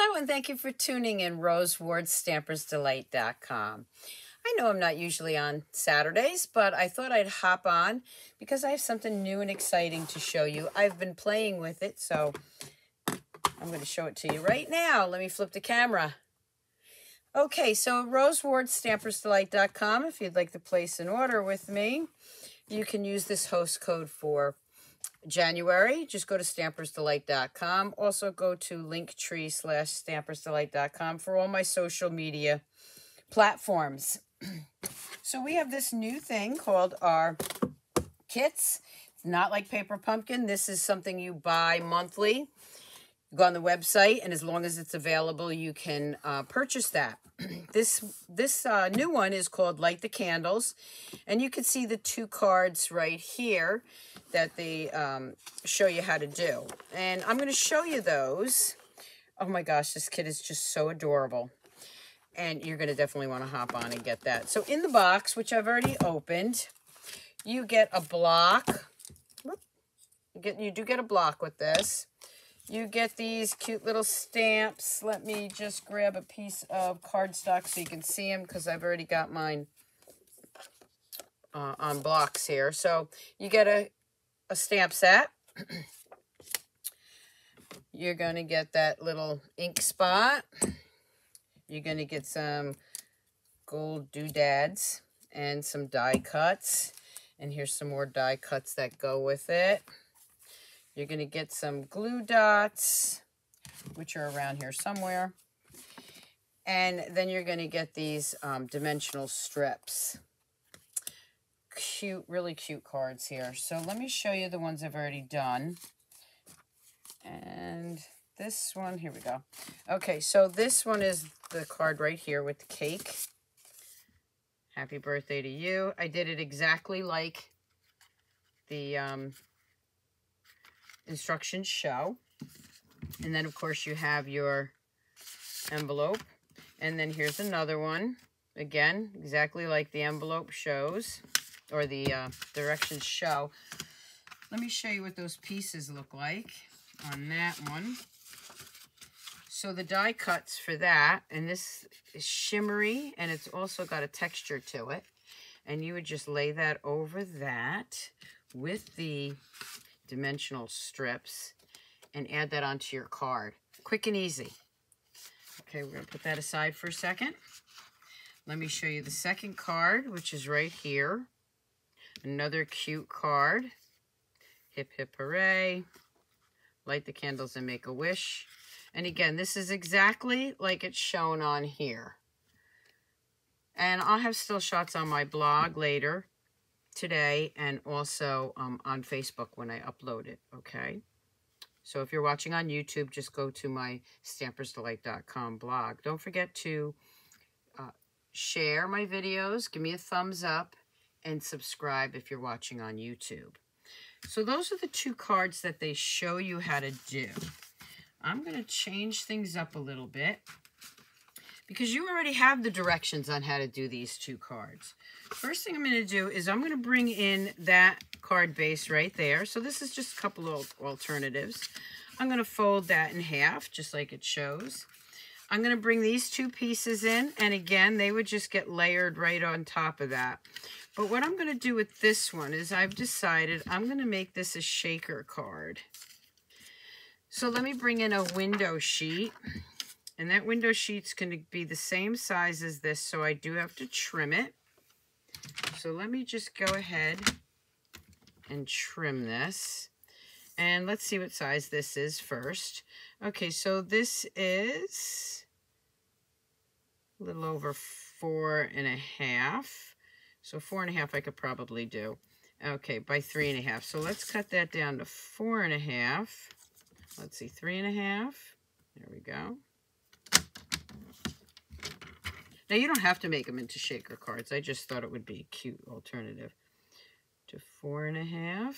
Hello, and thank you for tuning in Stampersdelight.com. I know I'm not usually on Saturdays, but I thought I'd hop on because I have something new and exciting to show you. I've been playing with it, so I'm going to show it to you right now. Let me flip the camera. Okay, so Stampersdelight.com, if you'd like to place an order with me, you can use this host code for January. Just go to Stampersdelight.com. Also go to linktree/Stampersdelight.com for all my social media platforms. So we have this new thing called our kits. It's not like Paper Pumpkin. This is something you buy monthly. You go on the website, and as long as it's available, you can purchase that. This new one is called Light the Candles, and you can see the two cards right here that they show you how to do. And I'm going to show you those. Oh my gosh, this kit is just so adorable. And you're going to definitely want to hop on and get that. So in the box, which I've already opened, you get a block. You do get a block with this. You get these cute little stamps. Let me just grab a piece of cardstock so you can see them, because I've already got mine on blocks here. So you get a stamp set. You're going to get that little ink spot. You're going to get some gold doodads and some die cuts. And here's some more die cuts that go with it. You're going to get some glue dots, which are around here somewhere. And then you're going to get these dimensional strips. Cute, really cute cards here. So let me show you the ones I've already done. And this one, here we go. Okay, so this one is the card right here with the cake. Happy birthday to you. I did it exactly like the instructions show. And then, of course, you have your envelope. And then here's another one. Again, exactly like the envelope shows, or the directions show. Let me show you what those pieces look like on that one. So the die cuts for that, and this is shimmery, and it's also got a texture to it. And you would just lay that over that with the dimensional strips and add that onto your card. Quick and easy. Okay, we're going to put that aside for a second. Let me show you the second card, which is right here. Another cute card. Hip, hip, hooray. Light the candles and make a wish. And again, this is exactly like it's shown on here. And I'll have still shots on my blog later today, and also on Facebook when I upload it, okay? So if you're watching on YouTube, just go to my Stampersdelight.com blog. Don't forget to share my videos, give me a thumbs up, and subscribe if you're watching on YouTube. So those are the two cards that they show you how to do. I'm going to change things up a little bit because you already have the directions on how to do these two cards. First thing I'm going to do is I'm going to bring in that card base right there. So this is just a couple of alternatives. I'm going to fold that in half, just like it shows. I'm going to bring these two pieces in, and again, they would just get layered right on top of that. But what I'm going to do with this one is I've decided I'm going to make this a shaker card. So let me bring in a window sheet, and that window sheet's going to be the same size as this, so I do have to trim it. So let me just go ahead and trim this. And let's see what size this is first. Okay, so this is a little over 4.5. So 4.5 I could probably do. Okay, by 3.5. So let's cut that down to 4.5. Let's see, 3.5. There we go. Now, you don't have to make them into shaker cards. I just thought it would be a cute alternative. To 4.5.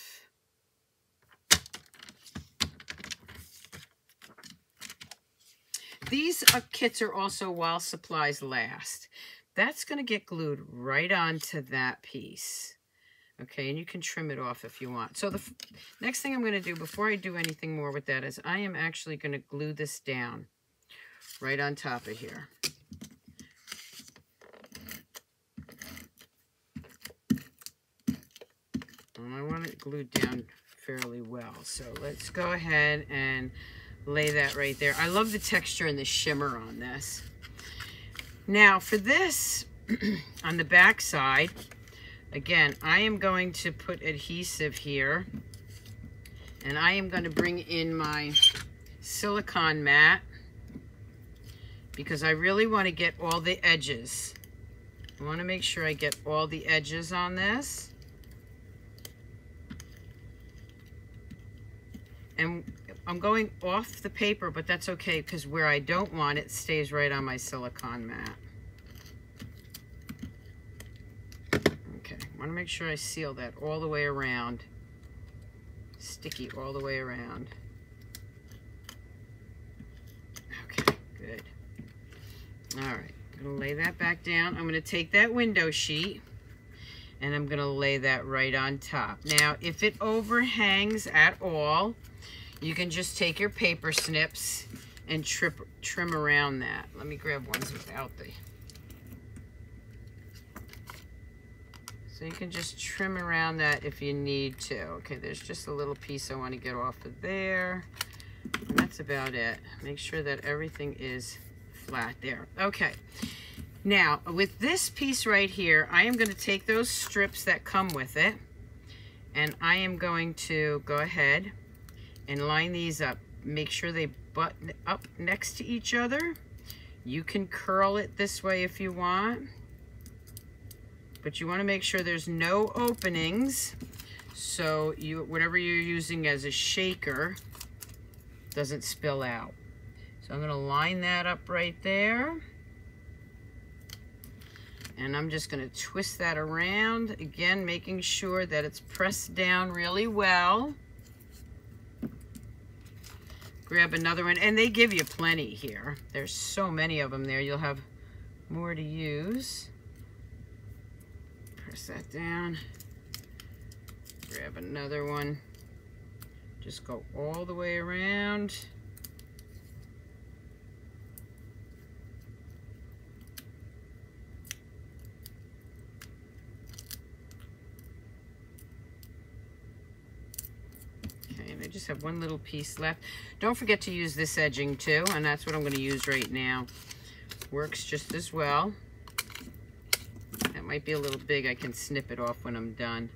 These kits are also while supplies last. That's going to get glued right onto that piece. Okay, and you can trim it off if you want. So the next thing I'm going to do before I do anything more with that is I am actually going to glue this down right on top of here. And I want it glued down fairly well. So let's go ahead and lay that right there. I love the texture and the shimmer on this. Now for this, on the back side, again, I am going to put adhesive here, and I am going to bring in my silicone mat because I really want to get all the edges. I want to make sure I get all the edges on this. And I'm going off the paper, but that's okay because where I don't want it stays right on my silicone mat. Okay, I want to make sure I seal that all the way around. Sticky all the way around. Okay, good. All right, I'm going to lay that back down. I'm going to take that window sheet and I'm going to lay that right on top. Now, if it overhangs at all, you can just take your paper snips and trim around that. Let me grab ones without the... So you can just trim around that if you need to. Okay, there's just a little piece I want to get off of there. And that's about it. Make sure that everything is flat there. Okay. Now, with this piece right here, I am going to take those strips that come with it, and I am going to go ahead and line these up. Make sure they button up next to each other. You can curl it this way if you want, but you want to make sure there's no openings so whatever you're using as a shaker doesn't spill out. So I'm going to line that up right there. And I'm just going to twist that around, again, making sure that it's pressed down really well. Grab another one, and they give you plenty here. There's so many of them there. You'll have more to use. Press that down. Grab another one. Just go all the way around. I just have one little piece left. Don't forget to use this edging too, and that's what I'm going to use right now. Works just as well. That might be a little big. I can snip it off when I'm done.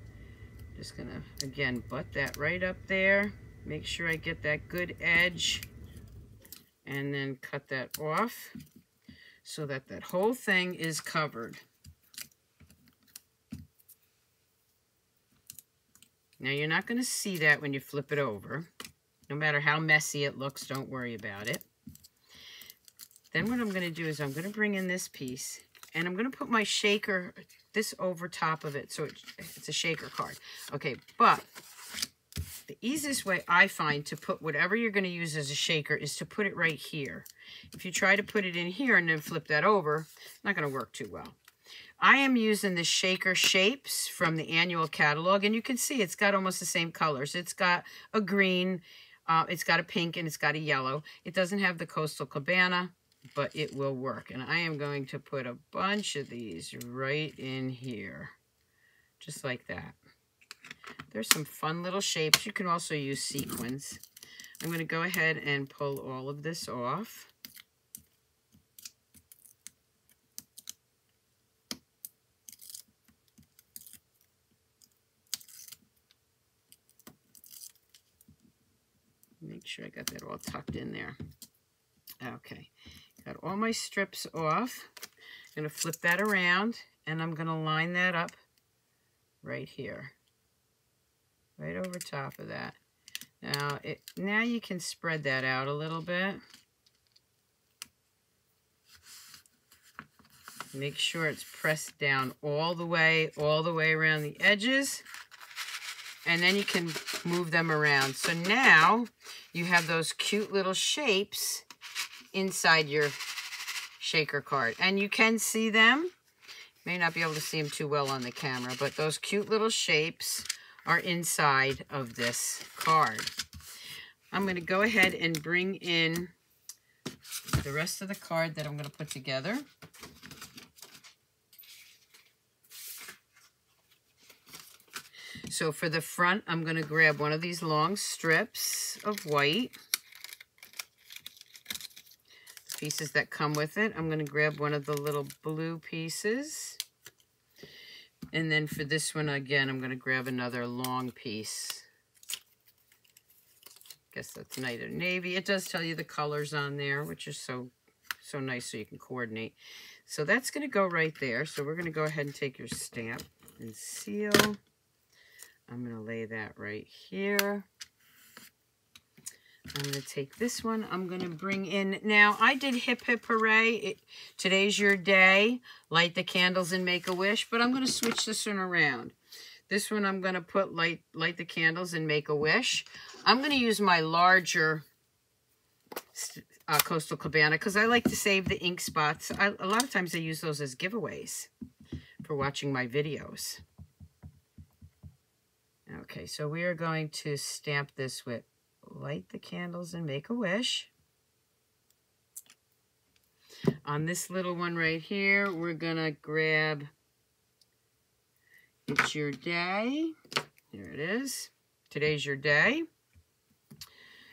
Just going to, again, butt that right up there. Make sure I get that good edge. And then cut that off so that that whole thing is covered. Now, you're not going to see that when you flip it over. No matter how messy it looks, don't worry about it. Then what I'm going to do is I'm going to bring in this piece, and I'm going to put my shaker, this over top of it, so it's a shaker card. Okay, but the easiest way I find to put whatever you're going to use as a shaker is to put it right here. If you try to put it in here and then flip that over, it's not going to work too well. I am using the Shaker Shapes from the annual catalog, and you can see it's got almost the same colors. It's got a green, it's got a pink, and it's got a yellow. It doesn't have the Coastal Cabana, but it will work. And I am going to put a bunch of these right in here, just like that. There's some fun little shapes. You can also use sequins. I'm going to go ahead and pull all of this off. Make sure I got that all tucked in there. Okay, got all my strips off. I'm going to flip that around, and I'm going to line that up right here, right over top of that. Now you can spread that out a little bit. Make sure it's pressed down all the way around the edges. And then you can move them around. So now you have those cute little shapes inside your shaker card. And you can see them. May not be able to see them too well on the camera, but those cute little shapes are inside of this card. I'm going to go ahead and bring in the rest of the card that I'm going to put together. So for the front, I'm going to grab one of these long strips of white. The pieces that come with it, I'm going to grab one of the little blue pieces. And then for this one, again, I'm going to grab another long piece. Guess that's night or navy. It does tell you the colors on there, which is so nice so you can coordinate. So that's going to go right there. So we're going to go ahead and take your stamp and seal. I'm going to lay that right here. I'm going to take this one. I'm going to bring in, now I did Hip Hip Hooray. Today's your day. Light the candles and make a wish. But I'm going to switch this one around. This one I'm going to put light the candles and make a wish. I'm going to use my larger Coastal Cabana because I like to save the ink spots. A lot of times I use those as giveaways for watching my videos. Okay, so we are going to stamp this with light the candles and make a wish. On this little one right here, we're going to grab It's Your Day. There it is. Today's your day.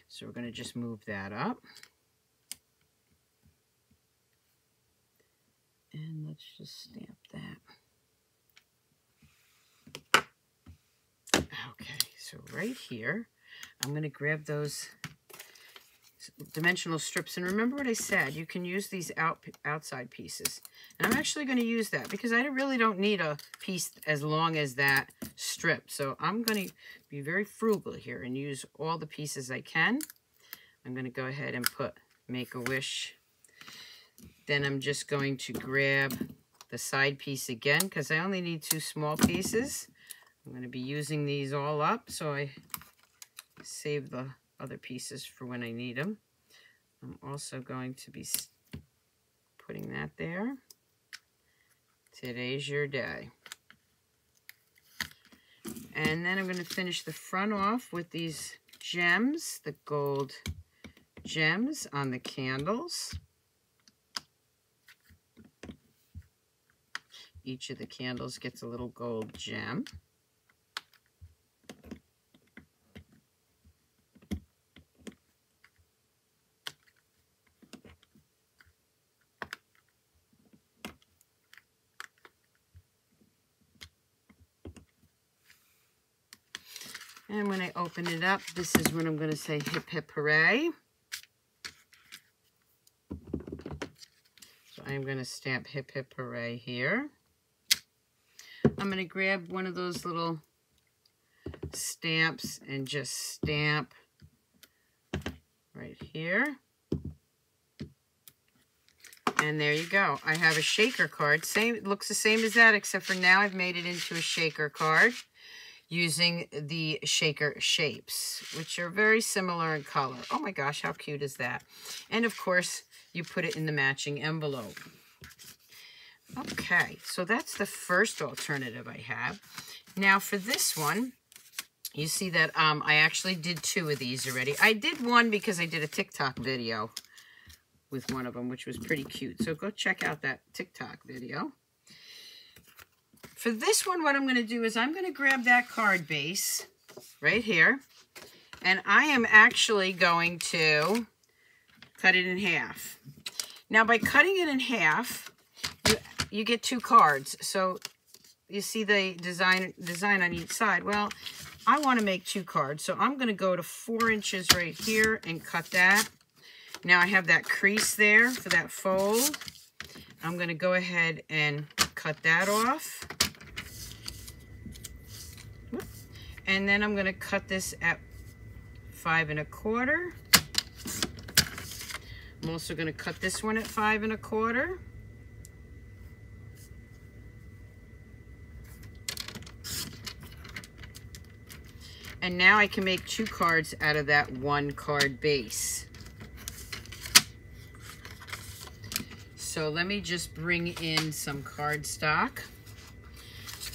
So we're going to just move that up. And let's just stamp that. Okay, so right here, I'm going to grab those dimensional strips. And remember what I said, you can use these outside pieces. And I'm actually going to use that because I really don't need a piece as long as that strip. So I'm going to be very frugal here and use all the pieces I can. I'm going to go ahead and put Make a Wish. Then I'm just going to grab the side piece again because I only need 2 small pieces. I'm going to be using these all up, so I save the other pieces for when I need them. I'm also going to be putting that there. Today's your day. And then I'm going to finish the front off with these gems, the gold gems on the candles. Each of the candles gets a little gold gem. And when I open it up, this is when I'm going to say Hip Hip Hooray. So I'm going to stamp Hip Hip Hooray here. I'm going to grab one of those little stamps and just stamp right here. And there you go. I have a shaker card. It looks the same as that, except for now I've made it into a shaker card using the shaker shapes, which are very similar in color. Oh my gosh, how cute is that? And of course, you put it in the matching envelope. Okay, so that's the first alternative I have. Now for this one, you see that I actually did 2 of these already. I did one because I did a TikTok video with one of them, which was pretty cute. So go check out that TikTok video. For this one, what I'm going to do is I'm going to grab that card base right here, and I am actually going to cut it in half. Now, by cutting it in half, you get 2 cards. So you see the design on each side. Well, I want to make 2 cards, so I'm going to go to 4 inches right here and cut that. Now I have that crease there for that fold. I'm going to go ahead and cut that off. And then I'm going to cut this at 5 1/4. I'm also going to cut this one at 5 1/4. And now I can make 2 cards out of that 1 card base. So let me just bring in some cardstock.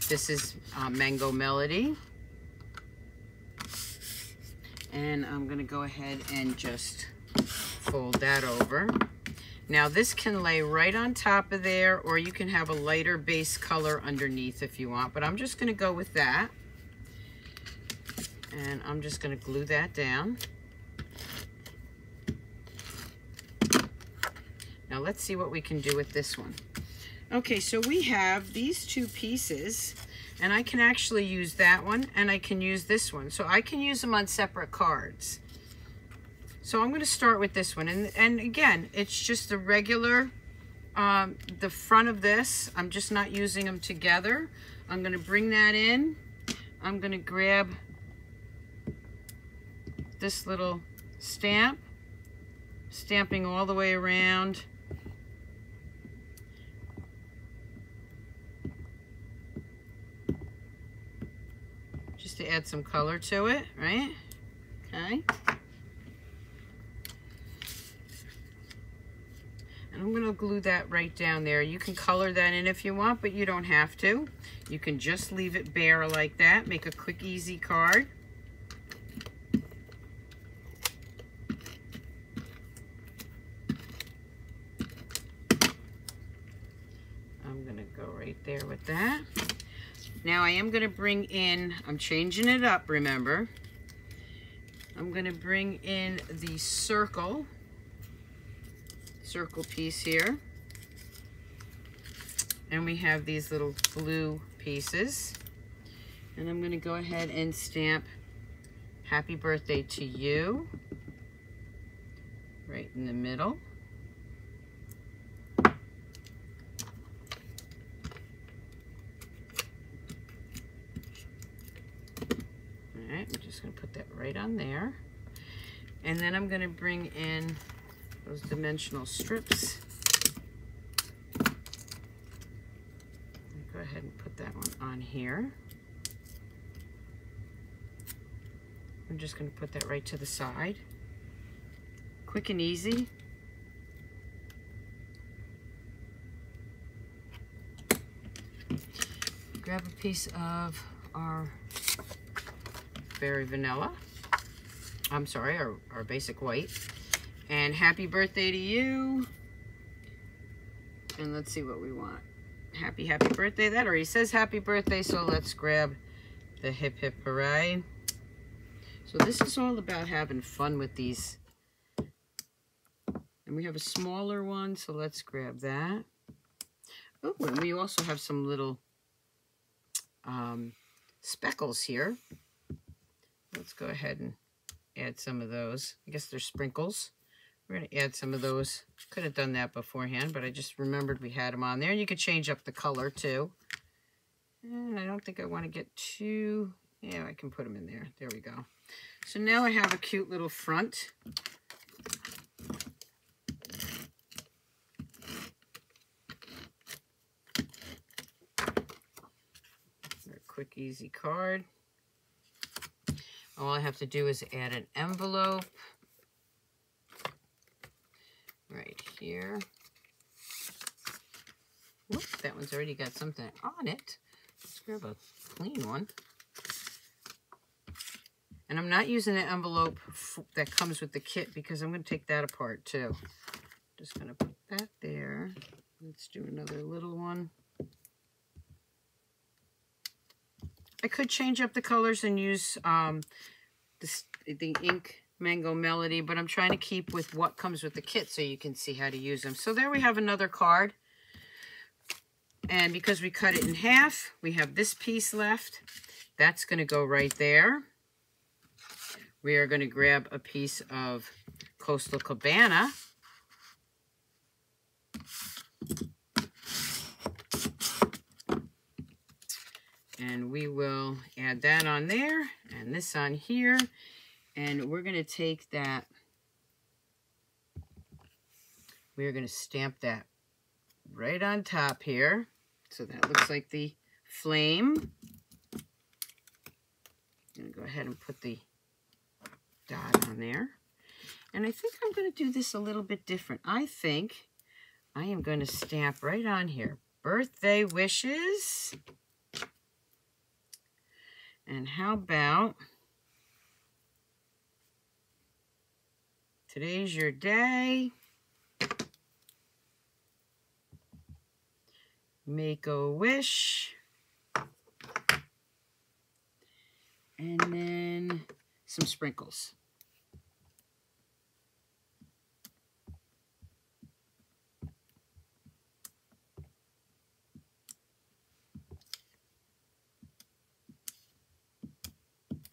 This is Mango Melody. And I'm going to go ahead and just fold that over. Now this can lay right on top of there, or you can have a lighter base color underneath if you want, but I'm just gonna go with that. And I'm just gonna glue that down. Now let's see what we can do with this one. Okay, so we have these two pieces, and I can actually use that one, and I can use this one. So I can use them on separate cards. So I'm going to start with this one. And again, it's just the regular, the front of this. I'm just not using them together. I'm going to bring that in. I'm going to grab this little stamp, stamping all the way around. Just to add some color to it, right? Okay. And I'm going to glue that right down there. You can color that in if you want, but you don't have to. You can just leave it bare like that. Make a quick, easy card. I'm going to go right there with that. Now I am going to bring in, I'm changing it up, remember. I'm going to bring in the circle piece here. And we have these little blue pieces. And I'm going to go ahead and stamp Happy Birthday to You right in the middle. I'm just going to put that right on there. And then I'm going to bring in those dimensional strips. Go ahead and put that one on here. I'm just going to put that right to the side. Quick and easy. Grab a piece of our Berry Vanilla. I'm sorry, our basic white. And Happy Birthday to You. And let's see what we want. Happy birthday. That already says happy birthday, so let's grab the hip hip hooray. So this is all about having fun with these. And we have a smaller one, so let's grab that. Oh, and we also have some little speckles here. Let's go ahead and add some of those. I guess they're sprinkles. We're going to add some of those. Could have done that beforehand, but I just remembered we had them on there. And you could change up the color too. And I don't think I want to get too... Yeah, I can put them in there. There we go. So now I have a cute little front. A quick, easy card. All I have to do is add an envelope right here. Whoops, that one's already got something on it. Let's grab a clean one. And I'm not using the envelope that comes with the kit because I'm going to take that apart too. Just going to put that there. Let's do another little one. I could change up the colors and use the ink Mango Melody, but I'm trying to keep with what comes with the kit so you can see how to use them. So there we have another card. And because we cut it in half, we have this piece left. That's going to go right there. We are going to grab a piece of Coastal Cabana. And we will add that on there and this on here. And we're going to take that. We're going to stamp that right on top here. So that looks like the flame. I'm going to go ahead and put the dot on there. And I think I'm going to do this a little bit different. I think I am going to stamp right on here. Birthday wishes. And how about today's your day? Make-A-Wish. And then some sprinkles.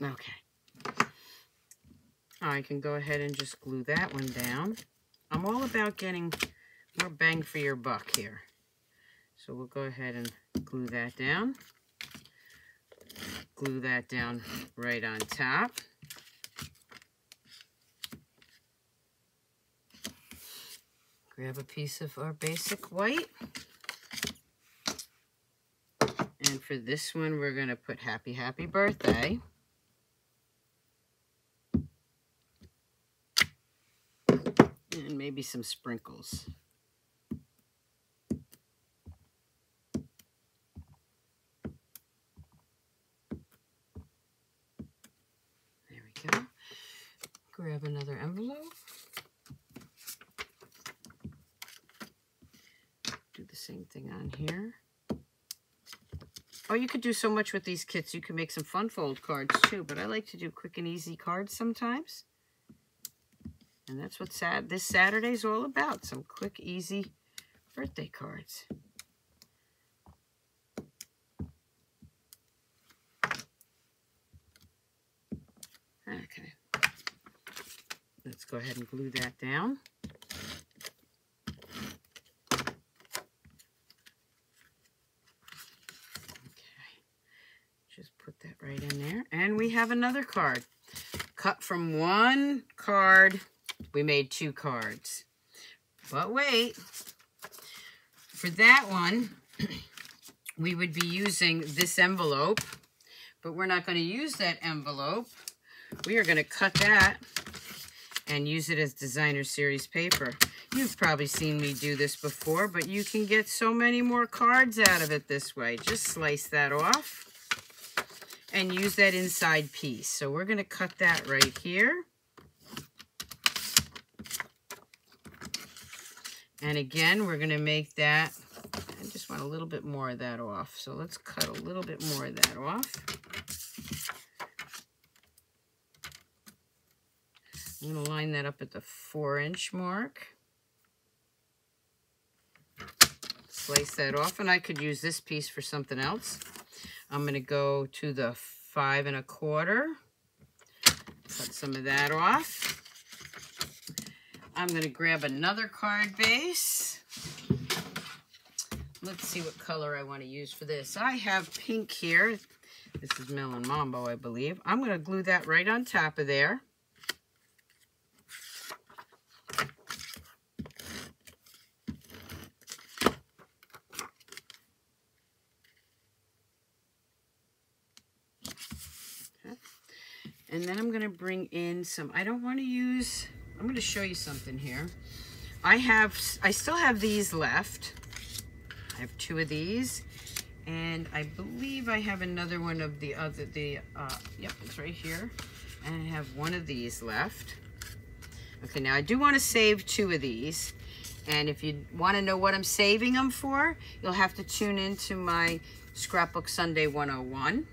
Okay. I can go ahead and just glue that one down. I'm all about getting more bang for your buck here. So we'll go ahead and glue that down. Glue that down right on top. Grab a piece of our basic white. And for this one, we're going to put Happy, Happy Birthday. And maybe some sprinkles. There we go. Grab another envelope. Do the same thing on here. Oh, you could do so much with these kits. You can make some fun fold cards too, but I like to do quick and easy cards sometimes. And that's what this Saturday's all about, some quick, easy birthday cards. Okay. Let's go ahead and glue that down. Just put that right in there. And we have another card. Cut from one card, we made 2 cards. But wait, for that one, we would be using this envelope, but we're not going to use that envelope. We are going to cut that and use it as designer series paper. You've probably seen me do this before, but you can get so many more cards out of it this way. Just slice that off and use that inside piece. So we're going to cut that right here. And again, we're going to make that, I just want a little bit more of that off. So let's cut a little bit more of that off. I'm going to line that up at the 4-inch mark. Slice that off, and I could use this piece for something else. I'm going to go to the 5 1/4. Cut some of that off. I'm going to grab another card base. Let's see what color I want to use for this. I have pink here. This is Melon Mambo, I believe. I'm going to glue that right on top of there. And then I'm going to bring in some, I don't want to use, I'm going to show you something here. I still have these left. I have 2 of these. And I believe I have another one of the other, yep, it's right here. And I have 1 of these left. Okay, now I do want to save 2 of these. And if you want to know what I'm saving them for, you'll have to tune into my Scrapbook Sunday 101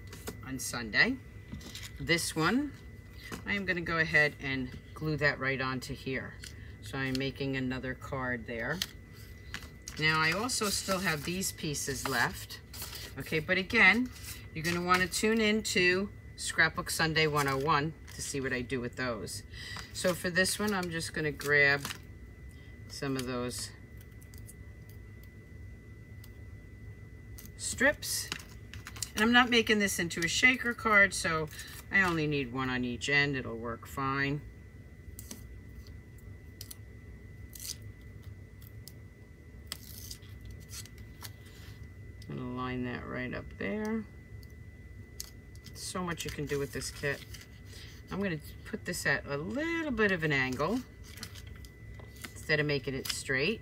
on Sunday. This one, I am going to go ahead and glue that right onto here. So I'm making another card there. Now I also still have these pieces left. Okay, but again, you're going to want to tune into Scrapbook Sunday 101 to see what I do with those. So for this one, I'm just going to grab some of those strips. And I'm not making this into a shaker card, so I only need 1 on each end. It'll work fine. I'm going to line that right up there. So much you can do with this kit. I'm going to put this at a little bit of an angle instead of making it straight.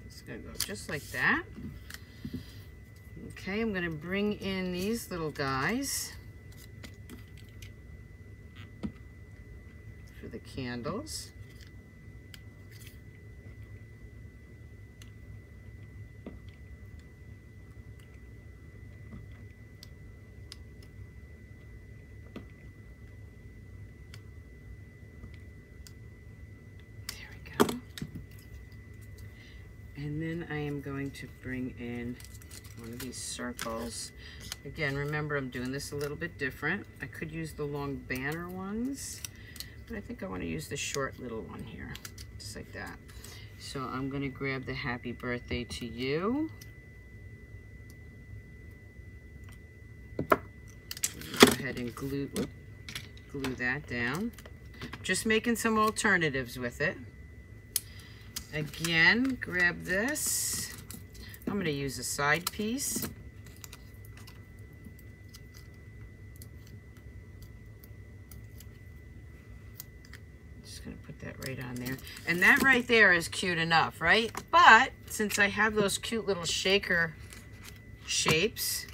It's going to go just like that. Okay, I'm going to bring in these little guys for the candles. And then I am going to bring in one of these circles. Again, remember I'm doing this a little bit different. I could use the long banner ones, but I think I want to use the short little one here, just like that. So I'm going to grab the happy birthday to you. Go ahead and glue that down. Just making some alternatives with it. Again, grab this. I'm going to use a side piece. Just going to put that right on there. And that right there is cute enough, right? But since I have those cute little shaker shapes,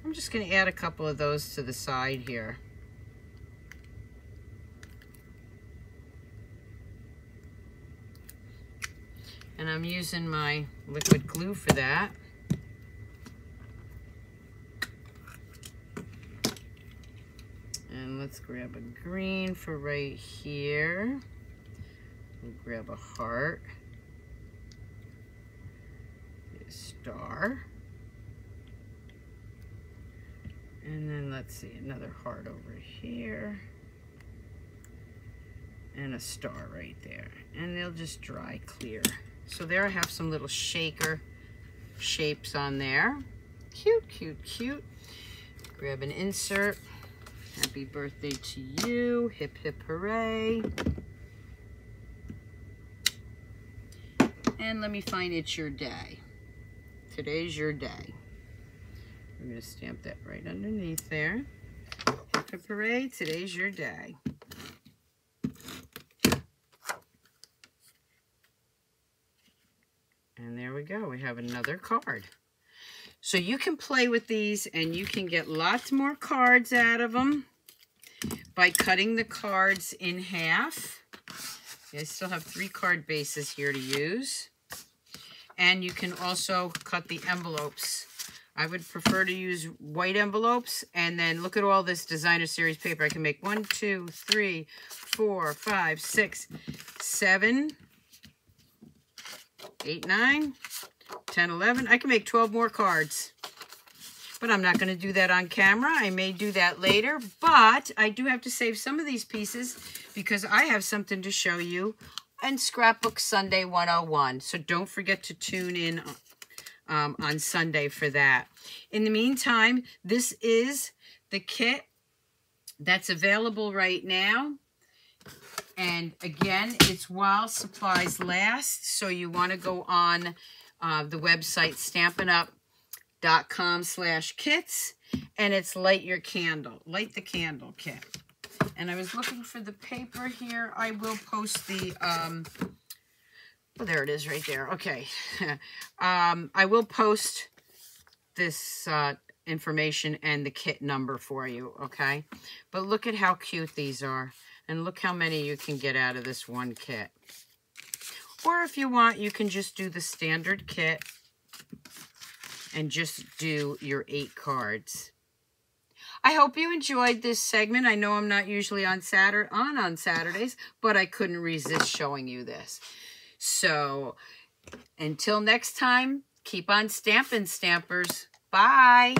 I'm just going to add a couple of those to the side here. And I'm using my liquid glue for that. And let's grab a green for right here. We'll grab a heart, a star. And then let's see, another heart over here. And a star right there. And they'll just dry clear. So there I have some little shaker shapes on there. Cute, cute, cute. Grab an insert. Happy birthday to you. Hip, hip, hooray. And let me find it's your day. Today's your day. I'm going to stamp that right underneath there. Hip, hip, hooray. Today's your day. And there we go. We have another card. So you can play with these and you can get lots more cards out of them by cutting the cards in half. I still have 3 card bases here to use. And you can also cut the envelopes. I would prefer to use white envelopes. And then look at all this designer series paper. I can make 1, 2, 3, 4, 5, 6, 7, 8, 9, 10, 11. I can make 12 more cards. But I'm not going to do that on camera. I may do that later. But I do have to save some of these pieces because I have something to show you in Scrapbook Sunday 101. So don't forget to tune in on Sunday for that. In the meantime, this is the kit that's available right now. And again, it's while supplies last. So you want to go on the website stampinup.com/kits. And it's Light Your Candle. Light the Candle kit. And I was looking for the paper here. I will post the... oh, there it is right there. Okay. I will post this information and the kit number for you. Okay. But look at how cute these are. And look how many you can get out of this one kit. Or if you want, you can just do the standard kit and just do your 8 cards. I hope you enjoyed this segment. I know I'm not usually on Saturdays, but I couldn't resist showing you this. So until next time, keep on stamping, Stampers. Bye.